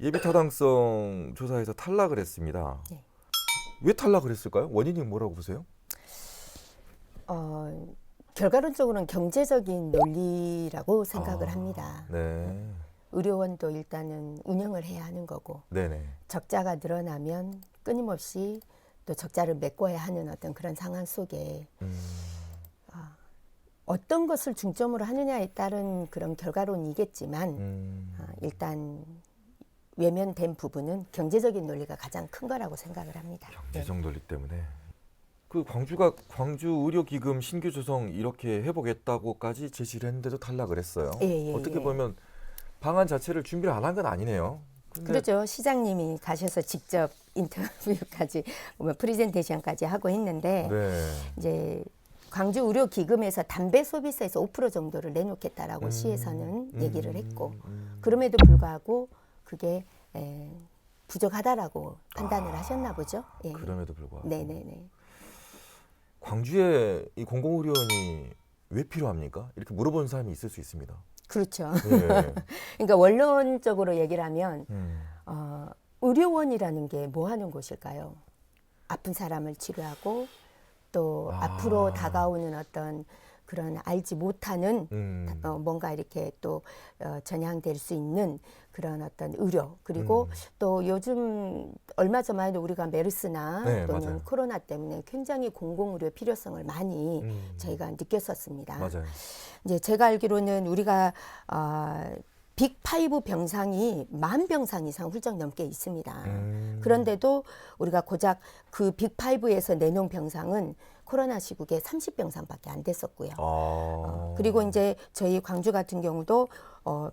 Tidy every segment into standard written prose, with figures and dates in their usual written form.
예비 타당성 조사에서 탈락을 했습니다. 네. 왜 탈락을 했을까요? 원인이 뭐라고 보세요? 결과론적으로는 경제적인 논리라고 생각을 합니다. 네. 의료원도 일단은 운영을 해야 하는 거고 네네. 적자가 늘어나면 끊임없이 또 적자를 메꿔야 하는 어떤 그런 상황 속에 어떤 것을 중점으로 하느냐에 따른 그런 결과론이겠지만 일단 외면된 부분은 경제적인 논리가 가장 큰 거라고 생각을 합니다. 경제적 논리 때문에. 그 광주가 광주 의료기금 신규 조성 이렇게 해보겠다고까지 제시를 했는데도 탈락을 했어요. 예, 어떻게 예. 보면 방안 자체를 준비를 안 한 건 아니네요. 근데 그렇죠. 시장님이 가셔서 직접 인터뷰까지 프레젠테이션까지 하고 했는데 네. 이제 광주 의료기금에서 담배 소비세에서 5% 정도를 내놓겠다라고 시에서는 얘기를 했고 그럼에도 불구하고 그게 부족하다라고 판단을 하셨나 보죠. 예. 그럼에도 불구하고 네네네. 광주에 이 공공의료원이 왜 필요합니까? 이렇게 물어보는 사람이 있을 수 있습니다. 그렇죠. 네. 그러니까 원론적으로 얘기를 하면 음. 의료원이라는 게 뭐 하는 곳일까요? 아픈 사람을 치료하고 또 앞으로 다가오는 어떤 그런 알지 못하는 뭔가 이렇게 또 전향될 수 있는 그런 어떤 의료 그리고 또 요즘 얼마 전만 해도 우리가 메르스나 네, 또는 맞아요. 코로나 때문에 굉장히 공공의료 필요성을 많이 저희가 느꼈었습니다. 맞아요. 이제 제가 알기로는 우리가 빅5 병상이 10,000병상 이상 훌쩍 넘게 있습니다. 그런데도 우리가 고작 그 빅5에서 내놓은 병상은 코로나 시국에 30병상밖에 안 됐었고요. 그리고 이제 저희 광주 같은 경우도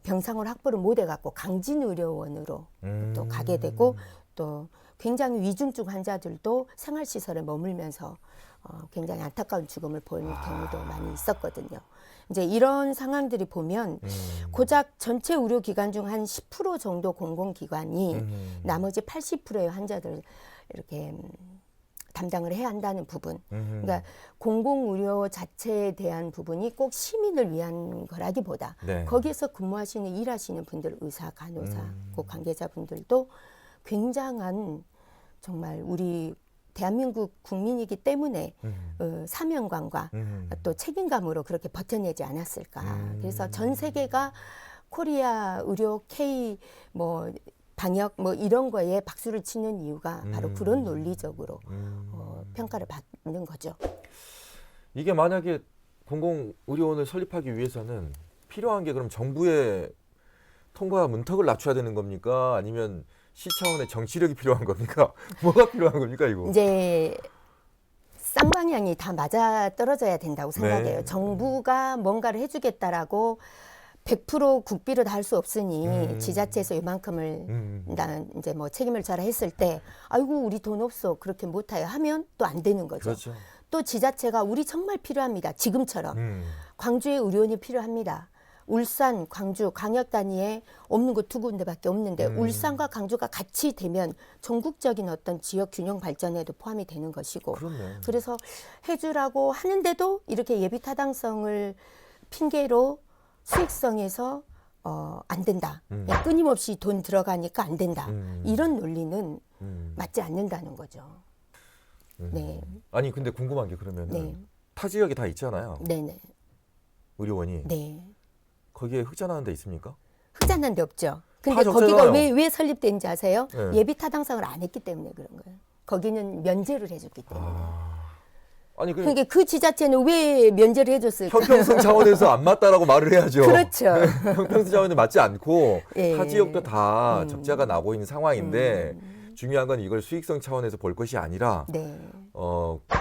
병상을 확보를 못 해갖고 강진의료원으로 또 가게 되고 또 굉장히 위중증 환자들도 생활시설에 머물면서 굉장히 안타까운 죽음을 보이는 경우도 많이 있었거든요. 이제 이런 상황들이 보면 고작 전체 의료기관 중 한 10% 정도 공공기관이 나머지 80%의 환자들을 이렇게 담당을 해야 한다는 부분. 그러니까 공공의료 자체에 대한 부분이 꼭 시민을 위한 거라기보다 네. 거기에서 근무하시는 일하시는 분들, 의사, 간호사, 그 관계자분들도 굉장한 정말 우리 대한민국 국민이기 때문에 사명감과 또 책임감으로 그렇게 버텨내지 않았을까. 그래서 전 세계가 코리아 의료 K 뭐 방역 뭐 이런 거에 박수를 치는 이유가 바로 그런 논리적으로 평가를 받는 거죠. 이게 만약에 공공의료원을 설립하기 위해서는 필요한 게 그럼 정부의 통과 문턱을 낮춰야 되는 겁니까? 아니면 시 차원의 정치력이 필요한 겁니까? 뭐가 필요한 겁니까, 이거? 이제 쌍방향이 다 맞아 떨어져야 된다고 생각해요. 네. 정부가 뭔가를 해주겠다라고 100% 국비로 다 할 수 없으니 지자체에서 이만큼을 난 이제 뭐 책임을 져라 했을 때 아이고 우리 돈 없어 그렇게 못해요 하면 또 안 되는 거죠. 그렇죠. 또 지자체가 우리 정말 필요합니다. 지금처럼 광주에 의료원이 필요합니다. 울산, 광주, 광역 단위에 없는 곳 두 군데밖에 없는데 울산과 광주가 같이 되면 전국적인 어떤 지역 균형 발전에도 포함이 되는 것이고 그렇네. 그래서 해주라고 하는데도 이렇게 예비 타당성을 핑계로 수익성에서 안 된다. 그냥 끊임없이 돈 들어가니까 안 된다. 이런 논리는 맞지 않는다는 거죠. 네, 아니 근데 궁금한 게 그러면은 네. 타 지역에 다 있잖아요. 네네. 의료원이 네. 거기에 흑자나는 데 있습니까? 흑자난 데 없죠. 근데 다 적잖아요. 거기가 왜 설립된지 아세요? 네. 예비 타당성을 안 했기 때문에 그런 거예요. 거기는 면제를 해줬기 때문에. 아니 그 그러니까 그 지자체는 왜 면제를 해줬을까? 형평성 차원에서 안 맞다라고 말을 해야죠. 그렇죠. 형평성 차원에 맞지 않고 예. 타 지역도 다 적자가 나고 있는 상황인데 중요한 건 이걸 수익성 차원에서 볼 것이 아니라 네.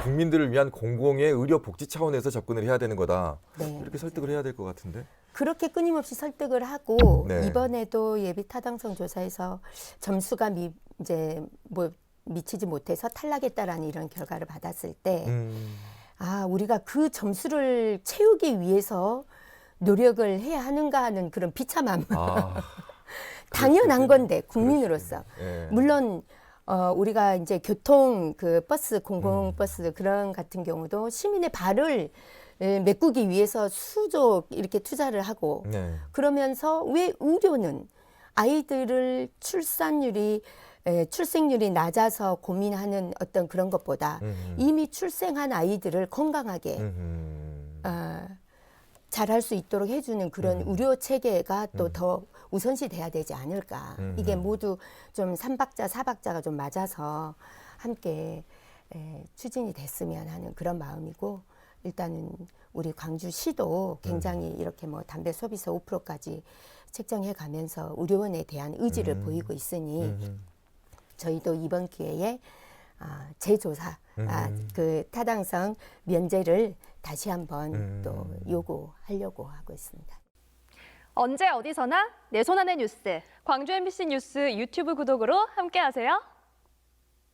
국민들을 위한 공공의 의료 복지 차원에서 접근을 해야 되는 거다. 네. 이렇게 설득을 해야 될 것 같은데. 그렇게 끊임없이 설득을 하고 네. 이번에도 예비 타당성 조사에서 점수가 이제 뭐 미치지 못해서 탈락했다라는 이런 결과를 받았을 때 우리가 그 점수를 채우기 위해서 노력을 해야 하는가 하는 그런 비참함. 당연한 건데 국민으로서 예. 물론 우리가 이제 교통 그 버스 공공버스 그런 같은 경우도 시민의 발을 메꾸기 위해서 수조 이렇게 투자를 하고 네. 그러면서 왜 의료는 아이들을 출생률이 낮아서 고민하는 어떤 그런 것보다 이미 출생한 아이들을 건강하게 잘할 수 있도록 해주는 그런 의료 체계가 또 더 우선시 돼야 되지 않을까. 이게 모두 좀 3박자, 4박자가 좀 맞아서 함께 추진이 됐으면 하는 그런 마음이고, 일단은 우리 광주시도 굉장히 이렇게 뭐 담배 소비세 5%까지 책정해 가면서 의료원에 대한 의지를 보이고 있으니 저희도 이번 기회에 재조사, 그 타당성 면제를 다시 한번 또 요구하려고 하고 있습니다. 언제 어디서나 내 손 안의 뉴스. 광주 MBC 뉴스 유튜브 구독으로 함께하세요.